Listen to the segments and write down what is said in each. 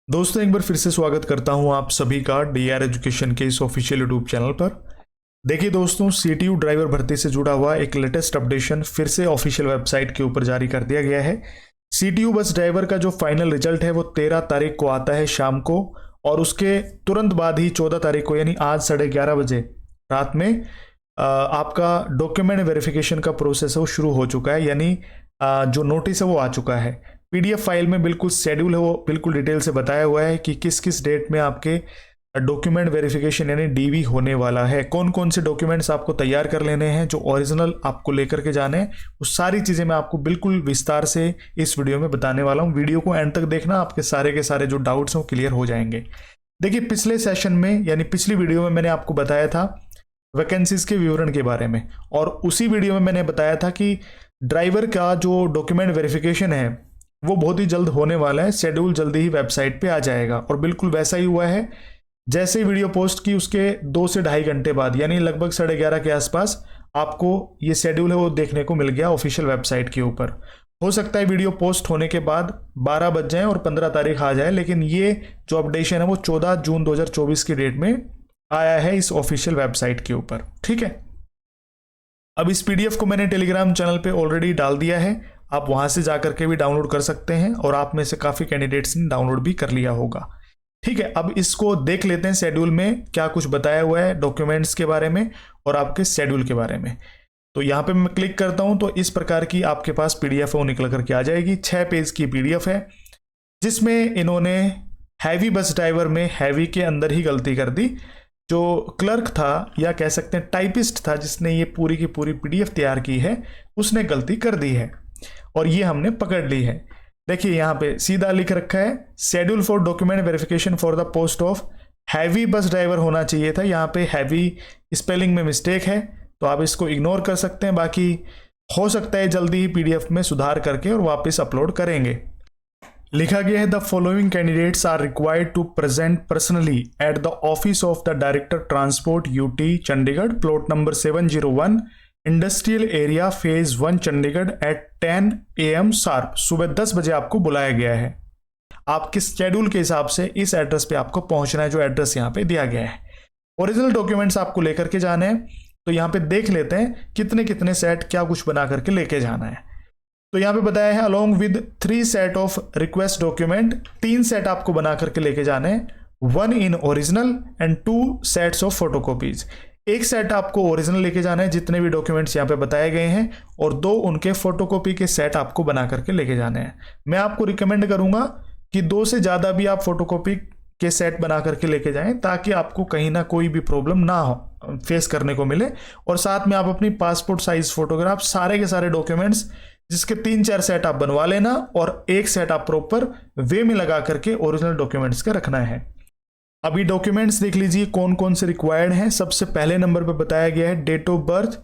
दोस्तों एक बार फिर से स्वागत करता हूं आप सभी का डीआर एजुकेशन के इस ऑफिशियल यूट्यूब चैनल पर। देखिए दोस्तों, सीटीयू ड्राइवर भर्ती से जुड़ा हुआ एक लेटेस्ट अपडेशन फिर से ऑफिशियल वेबसाइट के ऊपर जारी कर दिया गया है। सीटीयू बस ड्राइवर का जो फाइनल रिजल्ट है वो 13 तारीख को आता है शाम को, और उसके तुरंत बाद ही 14 तारीख को यानी आज 11:30 बजे रात में आपका डॉक्यूमेंट वेरिफिकेशन का प्रोसेस है वो शुरू हो चुका है, यानी जो नोटिस है वो आ चुका है। पीडीएफ फाइल में बिल्कुल शेड्यूल है वो बिल्कुल डिटेल से बताया हुआ है कि किस किस डेट में आपके डॉक्यूमेंट वेरिफिकेशन यानी डीवी होने वाला है, कौन कौन से डॉक्यूमेंट्स आपको तैयार कर लेने हैं, जो ओरिजिनल आपको लेकर के जाने हैं, वो सारी चीज़ें मैं आपको बिल्कुल विस्तार से इस वीडियो में बताने वाला हूँ। वीडियो को एंड तक देखना, आपके सारे के सारे जो डाउट्स हैं वो क्लियर हो जाएंगे। देखिए पिछले सेशन में यानी पिछली वीडियो में मैंने आपको बताया था वैकेंसीज के विवरण के बारे में, और उसी वीडियो में मैंने बताया था कि ड्राइवर का जो डॉक्यूमेंट वेरिफिकेशन है वो बहुत ही जल्द होने वाला है, शेड्यूल जल्दी ही वेबसाइट पे आ जाएगा। और बिल्कुल वैसा ही हुआ है, जैसे ही वीडियो पोस्ट की उसके 2 से ढाई घंटे बाद यानी लगभग 11:30 के आसपास आपको ये शेड्यूल है वो देखने को मिल गया ऑफिशियल वेबसाइट के ऊपर। हो सकता है वीडियो पोस्ट होने के बाद 12 बज जाए और 15 तारीख आ जाए, लेकिन ये जो अपडेशन है वो 14 जून 2024 की डेट में आया है इस ऑफिशियल वेबसाइट के ऊपर। ठीक है, अब इस पीडीएफ को मैंने टेलीग्राम चैनल पे ऑलरेडी डाल दिया है, आप वहां से जाकर के भी डाउनलोड कर सकते हैं, और आप में से काफ़ी कैंडिडेट्स ने डाउनलोड भी कर लिया होगा। ठीक है, अब इसको देख लेते हैं शेड्यूल में क्या कुछ बताया हुआ है डॉक्यूमेंट्स के बारे में और आपके शेड्यूल के बारे में। तो यहाँ पे मैं क्लिक करता हूँ तो इस प्रकार की आपके पास पीडीएफ है वो निकल करके आ जाएगी। 6 पेज की पीडीएफ है, जिसमें इन्होंने हैवी बस ड्राइवर में हैवी के अंदर ही गलती कर दी। जो क्लर्क था या कह सकते हैं टाइपिस्ट था जिसने ये पूरी की पूरी पीडीएफ तैयार की है, उसने गलती कर दी है और ये हमने पकड़ ली है। देखिए यहाँ पे सीधा लिख रखा है schedule for document verification for the post of heavy bus driver होना चाहिए था, यहाँ पे हैवी स्पेलिंग में मिस्टेक है तो आप इसको इग्नोर कर सकते हैं। बाकी हो सकता है जल्दी ही पीडीएफ में सुधार करके और वापस अपलोड करेंगे। लिखा गया है the following candidates are required to present personally at the office of the director transport UT Chandigarh, plot number 701, industrial area phase 1 Chandigarh at 10 AM sharp. सुबह 10 बजे आपको बुलाया गया है। आपके शेड्यूल के हिसाब से इस एड्रेस पे आपको पहुंचना है, जो एड्रेस यहाँ पे दिया गया है। ओरिजिनल डॉक्यूमेंट्स आपको लेकर के जाने हैं, तो यहाँ पे देख लेते हैं कितने कितने सेट क्या कुछ बना करके लेके जाना है। तो यहाँ पे बताया है along with 3 set of request document, 3 set आपको बना करके लेके जाने हैं, 1 in original and 2 sets of photocopies. एक सेट आपको ओरिजिनल लेके जाना है जितने भी डॉक्यूमेंट्स यहाँ पे बताए गए हैं, और 2 उनके फोटोकॉपी के सेट आपको बना करके लेके जाने हैं। मैं आपको रिकमेंड करूंगा कि 2 से ज़्यादा भी आप फोटोकॉपी के सेट बना करके लेके जाएं, ताकि आपको कहीं ना कोई भी प्रॉब्लम ना हो फेस करने को मिले। और साथ में आप अपनी पासपोर्ट साइज फोटोग्राफ सारे के सारे डॉक्यूमेंट्स जिसके 3-4 सेट आप बनवा लेना, और एक सेट आप प्रॉपर वे में लगा करके ओरिजिनल डॉक्यूमेंट्स का रखना है। अभी डॉक्यूमेंट्स देख लीजिए कौन कौन से रिक्वायर्ड हैं। सबसे पहले नंबर पे बताया गया है डेट ऑफ बर्थ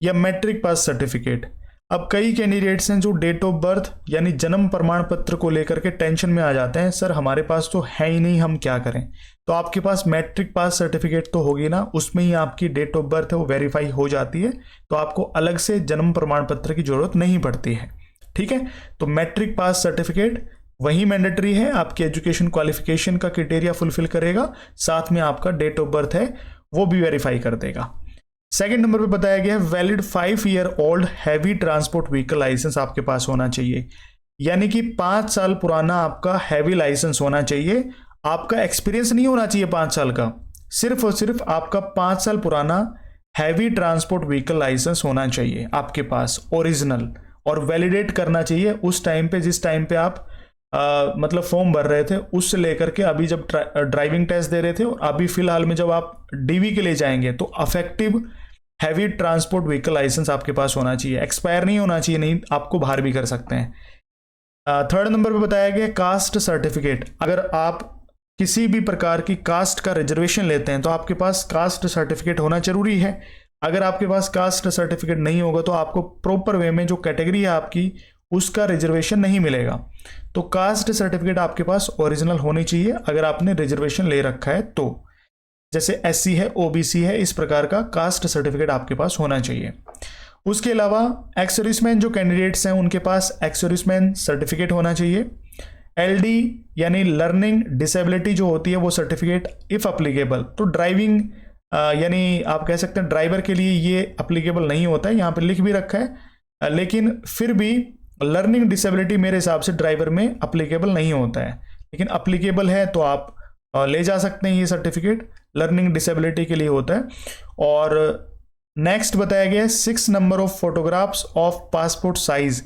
या मैट्रिक पास सर्टिफिकेट। अब कई कैंडिडेट्स हैं जो डेट ऑफ बर्थ यानी जन्म प्रमाण पत्र को लेकर के टेंशन में आ जाते हैं, सर हमारे पास तो है ही नहीं, हम क्या करें। तो आपके पास मैट्रिक पास सर्टिफिकेट तो होगी ना, उसमें ही आपकी डेट ऑफ बर्थ है वो वेरीफाई हो जाती है, तो आपको अलग से जन्म प्रमाण पत्र की जरूरत नहीं पड़ती है। ठीक है, तो मैट्रिक पास सर्टिफिकेट वही मैंडेटरी है, आपकी एजुकेशन क्वालिफिकेशन का क्राइटेरिया फुलफिल करेगा, साथ में आपका डेट ऑफ बर्थ है वो भी वेरीफाई कर देगा। सेकंड नंबर पे बताया गया है valid 5 year old heavy transport vehicle licence आपके पास होना चाहिए, यानी कि 5 साल पुराना आपका हैवी लाइसेंस होना चाहिए। आपका एक्सपीरियंस नहीं होना चाहिए 5 साल का, सिर्फ और सिर्फ आपका 5 साल पुराना हैवी ट्रांसपोर्ट व्हीकल लाइसेंस होना चाहिए आपके पास ओरिजिनल, और वैलिडेट करना चाहिए उस टाइम पे जिस टाइम पे आप मतलब फॉर्म भर रहे थे उससे लेकर के अभी जब ड्राइविंग टेस्ट दे रहे थे, और अभी फिलहाल में जब आप डीवी के लिए जाएंगे तो effective heavy transport vehicle licence आपके पास होना चाहिए, एक्सपायर नहीं होना चाहिए, नहीं आपको बाहर भी कर सकते हैं। थर्ड नंबर पे बताया गया कास्ट सर्टिफिकेट। अगर आप किसी भी प्रकार की कास्ट का रिजर्वेशन लेते हैं तो आपके पास कास्ट सर्टिफिकेट होना जरूरी है। अगर आपके पास कास्ट सर्टिफिकेट नहीं होगा तो आपको प्रॉपर वे में जो कैटेगरी है आपकी उसका रिजर्वेशन नहीं मिलेगा। तो कास्ट सर्टिफिकेट आपके पास ओरिजिनल होनी चाहिए अगर आपने रिजर्वेशन ले रखा है तो, जैसे एससी है, ओबीसी है, इस प्रकार का कास्ट सर्टिफिकेट आपके पास होना चाहिए। उसके अलावा एक्स सर्विसमैन जो कैंडिडेट्स हैं उनके पास एक्स सर्विसमैन सर्टिफिकेट होना चाहिए। LD यानी लर्निंग डिसेबिलिटी जो होती है वो सर्टिफिकेट इफ अप्लीकेबल। तो ड्राइविंग यानी आप कह सकते हैं ड्राइवर के लिए ये अप्लीकेबल नहीं होता है, यहाँ पे लिख भी रखा है, लेकिन फिर भी लर्निंग डिसेबिलिटी मेरे हिसाब से ड्राइवर में अप्लीकेबल नहीं होता है, लेकिन अप्लीकेबल है तो आप ले जा सकते हैं। ये सर्टिफिकेट लर्निंग डिसेबिलिटी के लिए होता है। और नेक्स्ट बताया गया है 6 number of photographs of passport size,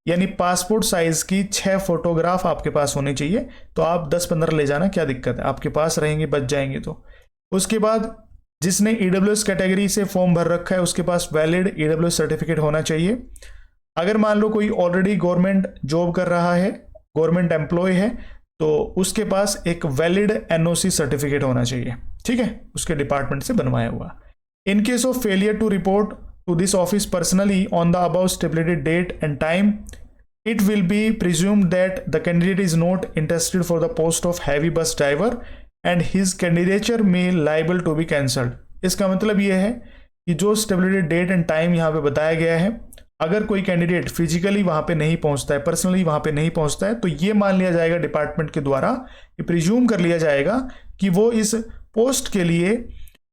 यानी पासपोर्ट साइज की 6 फोटोग्राफ आपके पास होनी चाहिए। तो आप 10-15 ले जाना, क्या दिक्कत है, आपके पास रहेंगे, बच जाएंगे। तो उसके बाद जिसने EWS कैटेगरी से फॉर्म भर रखा है उसके पास वैलिड EWS सर्टिफिकेट होना चाहिए। अगर मान लो कोई ऑलरेडी गवर्नमेंट जॉब कर रहा है, गवर्नमेंट एम्प्लॉय है, तो उसके पास एक वैलिड NOC सर्टिफिकेट होना चाहिए, ठीक है, उसके डिपार्टमेंट से बनवाया हुआ। In case of failure to report to this office personally on the above stipulated date and time, it will be presumed that the candidate is not interested for the post of heavy bus driver and his candidature may liable to be cancelled। इसका मतलब ये है कि जो स्टेबलेटेड date and time यहाँ पे बताया गया है, अगर कोई कैंडिडेट फिजिकली वहाँ पे नहीं पहुँचता है, पर्सनली वहाँ पे नहीं पहुँचता है, तो ये मान लिया जाएगा डिपार्टमेंट के द्वारा, ये प्रिज्यूम कर लिया जाएगा कि वो इस पोस्ट के लिए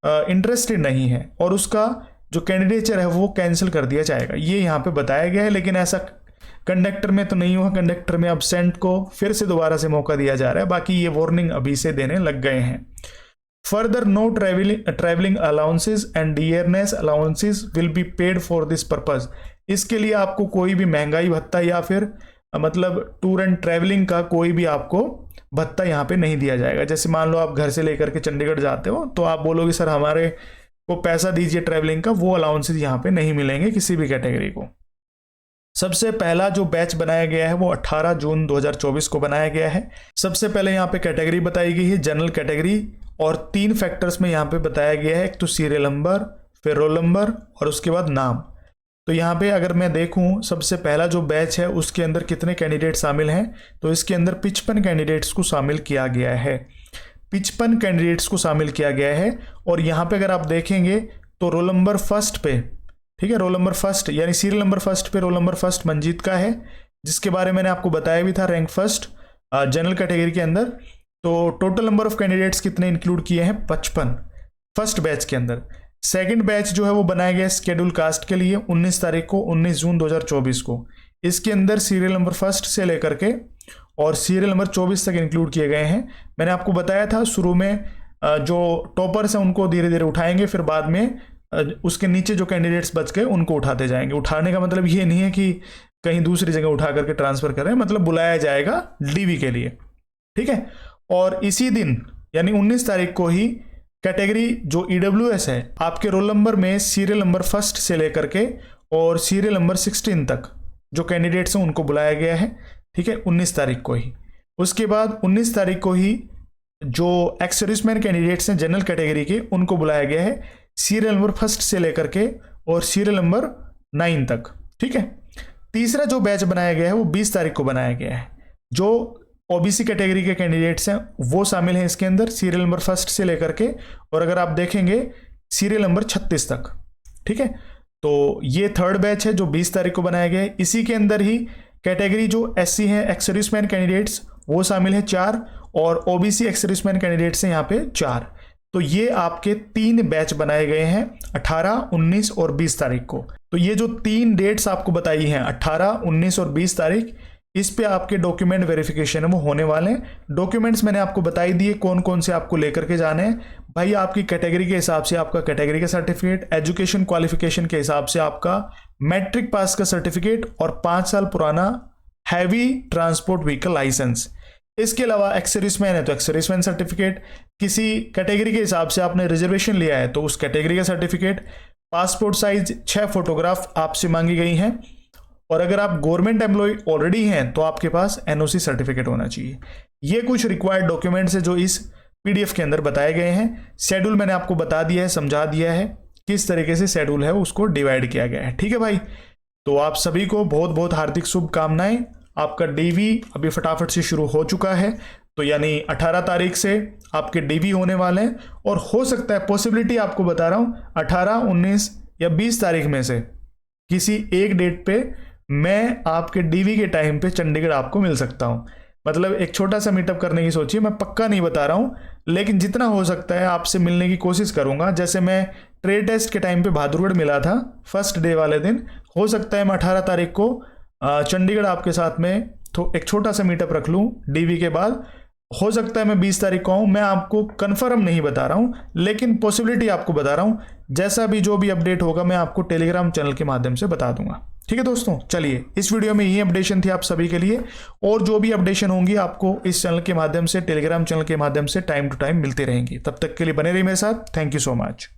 इंटरेस्टेड नहीं है और उसका जो कैंडिडेचर है वो कैंसिल कर दिया जाएगा। ये यहाँ पे बताया गया है, लेकिन ऐसा कंडक्टर में तो नहीं हुआ। कंडक्टर में अब्सेंट को फिर से दोबारा से मौका दिया जा रहा है, बाकी ये वार्निंग अभी से देने लग गए हैं। Further know travelling allowances and dearness allowances will be paid for this purpose. इसके लिए आपको कोई भी महंगाई भत्ता या फिर मतलब टूर एंड ट्रैवलिंग का कोई भी आपको भत्ता यहाँ पे नहीं दिया जाएगा। जैसे मान लो आप घर से लेकर के चंडीगढ़ जाते हो तो आप बोलोगे सर हमारे को पैसा दीजिए ट्रैवलिंग का, वो अलाउंसेस यहाँ पे नहीं मिलेंगे किसी भी कैटेगरी को। सबसे पहला जो बैच बनाया गया है वो 18 जून 2024 को बनाया गया है। सबसे पहले यहाँ पे कैटेगरी बताई गई है जनरल कैटेगरी, और 3 फैक्टर्स में यहाँ पे बताया गया है, एक तो सीरियल नंबर, फिर रोल नंबर और उसके बाद नाम। तो यहाँ पे अगर मैं देखूँ सबसे पहला जो बैच है उसके अंदर कितने कैंडिडेट शामिल हैं, तो इसके अंदर 55 कैंडिडेट्स को शामिल किया गया है। 55 कैंडिडेट्स को शामिल किया गया है। और यहाँ पे अगर आप देखेंगे तो रोल नंबर फर्स्ट पे, ठीक है, रोल नंबर फर्स्ट यानी सीरियल नंबर फर्स्ट पे रोल नंबर फर्स्ट मंजीत का है, जिसके बारे में मैंने आपको बताया भी था, रैंक फर्स्ट जनरल कैटेगरी के अंदर। तो टोटल नंबर ऑफ कैंडिडेट्स कितने इंक्लूड किए हैं, 55 फर्स्ट बैच के अंदर। सेकंड बैच जो है वो बनाया गया शेड्यूल कास्ट के लिए 19 तारीख को, 19 जून 2024 को। इसके अंदर सीरियल नंबर फर्स्ट से लेकर के और सीरियल नंबर 24 तक इंक्लूड किए गए हैं। मैंने आपको बताया था शुरू में जो टॉपर्स हैं उनको धीरे धीरे उठाएंगे, फिर बाद में उसके नीचे जो कैंडिडेट्स बच गए उनको उठाते जाएंगे। उठाने का मतलब ये नहीं है कि कहीं दूसरी जगह उठा करके ट्रांसफर कर रहे हैं, मतलब बुलाया जाएगा DV के लिए, ठीक है। और इसी दिन यानी 19 तारीख को ही कैटेगरी जो EWS है, आपके रोल नंबर में सीरियल नंबर फर्स्ट से लेकर के और सीरियल नंबर 16 तक जो कैंडिडेट्स हैं उनको बुलाया गया है, ठीक है, 19 तारीख को ही। उसके बाद 19 तारीख को ही जो एक्स सर्विसमैन कैंडिडेट्स हैं जनरल कैटेगरी के, उनको बुलाया गया है सीरियल नंबर फर्स्ट से लेकर के और सीरियल नंबर 9 तक, ठीक है। तीसरा जो बैच बनाया गया है वो 20 तारीख को बनाया गया है। जो OBC कैटेगरी के कैंडिडेट्स हैं वो शामिल हैं इसके अंदर, सीरियल नंबर फर्स्ट से लेकर के और अगर आप देखेंगे सीरियल नंबर 36 तक, ठीक है। तो ये थर्ड बैच है जो 20 तारीख को बनाया गया है। इसी के अंदर ही कैटेगरी जो SC हैं एक्स सर्विसमैन कैंडिडेट्स वो शामिल है 4 और OBC एक्स सर्विसमैन कैंडिडेट्स हैं यहाँ पे 4। तो ये आपके 3 बैच बनाए गए हैं 18, 19 और 20 तारीख को। तो ये जो 3 डेट्स आपको बताई हैं 18, 19 और 20 तारीख, इस पे आपके डॉक्यूमेंट वेरिफिकेशन है वो होने वाले हैं। डॉक्यूमेंट्स मैंने आपको बताई दिए कौन कौन से आपको लेकर के जाने हैं। भाई आपकी कैटेगरी के हिसाब से आपका कैटेगरी का सर्टिफिकेट, एजुकेशन क्वालिफिकेशन के हिसाब से आपका मैट्रिक पास का सर्टिफिकेट और 5 साल पुराना हैवी ट्रांसपोर्ट व्हीकल लाइसेंस। इसके अलावा एक्स सर्विसमैन है तो एक्स सर्विसमैन सर्टिफिकेट, किसी कैटेगरी के हिसाब से आपने रिजर्वेशन लिया है तो उस कैटेगरी का सर्टिफिकेट, पासपोर्ट साइज 6 फोटोग्राफ आपसे मांगी गई हैं। और अगर आप गवर्नमेंट एम्प्लॉय ऑलरेडी हैं तो आपके पास NOC सर्टिफिकेट होना चाहिए। ये कुछ रिक्वायर्ड डॉक्यूमेंट्स है जो इस PDF के अंदर बताए गए हैं। शेड्यूल मैंने आपको बता दिया है, समझा दिया है किस तरीके से शेड्यूल है उसको डिवाइड किया गया है, ठीक है भाई। तो आप सभी को बहुत बहुत हार्दिक शुभकामनाएं। आपका DV अभी फटाफट से शुरू हो चुका है, तो यानी 18 तारीख से आपके DV होने वाले हैं और हो सकता है पॉसिबिलिटी आपको बता रहा हूँ 18, 19 या 20 तारीख में से किसी एक डेट पे मैं आपके DV के टाइम पे चंडीगढ़ आपको मिल सकता हूँ। मतलब एक छोटा सा मीटअप करने की सोचिए, मैं पक्का नहीं बता रहा हूँ, लेकिन जितना हो सकता है आपसे मिलने की कोशिश करूँगा। जैसे मैं ट्रेड टेस्ट के टाइम पे बहादुरगढ़ मिला था फर्स्ट डे वाले दिन, हो सकता है मैं 18 तारीख को चंडीगढ़ आपके साथ में तो एक छोटा सा मीटअप रख लूँ डीवी के बाद। हो सकता है मैं 20 तारीख को आऊँ, मैं आपको कंफर्म नहीं बता रहा हूँ, लेकिन पॉसिबिलिटी आपको बता रहा हूँ। जैसा भी जो भी अपडेट होगा मैं आपको टेलीग्राम चैनल के माध्यम से बता दूंगा। ठीक है दोस्तों, चलिए इस वीडियो में यही अपडेशन थी आप सभी के लिए, और जो भी अपडेशन होंगी आपको इस चैनल के माध्यम से, टेलीग्राम चैनल के माध्यम से टाइम टू टाइम मिलती रहेंगी। तब तक के लिए बने रहिए मेरे साथ। Thank you so much.